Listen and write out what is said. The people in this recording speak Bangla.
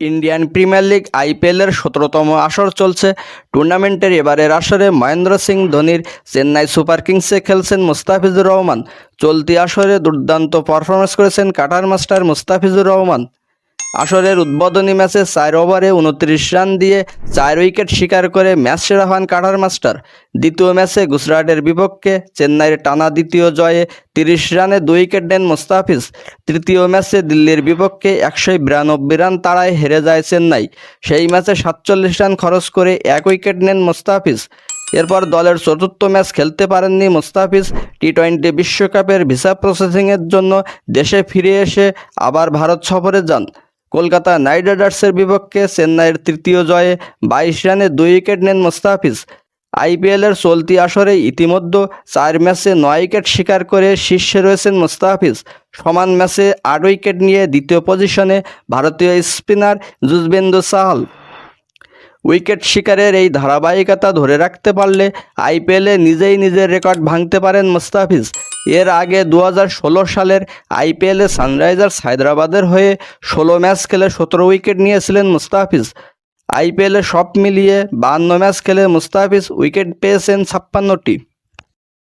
ইন্ডিয়ান প্রিমিয়ার লিগ আইপিএলের ১৭তম আসর চলছে। টুর্নামেন্টের এবারের আসরে মহেন্দ্র সিং ধোনির চেন্নাই সুপার কিংসে খেলছেন মুস্তাফিজুর রহমান। চলতি আসরে দুর্দান্ত পারফরমেন্স করেছেন কাটার মাস্টার মুস্তাফিজুর রহমান। আসরের উদ্বোধনী ম্যাচে ৪ ওভারে ২৯ রান দিয়ে ৪ উইকেট শিকার করে ম্যাচ সেরা হন কাটার মাস্টার। দ্বিতীয় ম্যাচে গুজরাটের বিপক্ষে চেন্নাইয়ের টানা দ্বিতীয় জয়ে ৩০ রানে ২ উইকেট নেন মুস্তাফিজ। তৃতীয় ম্যাচে দিল্লির বিপক্ষে ১৯২ রান তাড়ায় হেরে যায় চেন্নাই। সেই ম্যাচে ৪৭ রান খরচ করে ১ উইকেট নেন মুস্তাফিজ। এরপর দলের চতুর্থ ম্যাচ খেলতে পারেননি মুস্তাফিজ। টি-20 বিশ্বকাপের ভিসা প্রসেসিংয়ের জন্য দেশে ফিরে এসে আবার ভারত সফরে যান। কলকাতা নাইট রাইডার্সের বিপক্ষে চেন্নাইয়ের তৃতীয় জয়ে ২২ রানে ২ উইকেট নেন মুস্তাফিজ। আইপিএলের চলতি আসরে ইতিমধ্যে ৪ ম্যাচে ৯ উইকেট শিকার করে শীর্ষে রয়েছেন মুস্তাফিজ। সমান ম্যাচে ৮ উইকেট নিয়ে দ্বিতীয় পজিশনে ভারতীয় স্পিনার যুজবেন্দ্র চাহাল। উইকেট শিকারের এই ধারাবাহিকতা ধরে রাখতে পারলে আইপিএলে নিজেই নিজের রেকর্ড ভাঙতে পারেন মুস্তাফিজ। এর আগে ২০১৬ সালের আইপিএলে সানরাইজার্স হায়দ্রাবাদের হয়ে ১৬ ম্যাচ খেলে ১৭ উইকেট নিয়েছিলেন মুস্তাফিজ। আইপিএলে সব মিলিয়ে ৫২ ম্যাচ খেলে মুস্তাফিজ উইকেট পেয়েছেন ৫৬টি।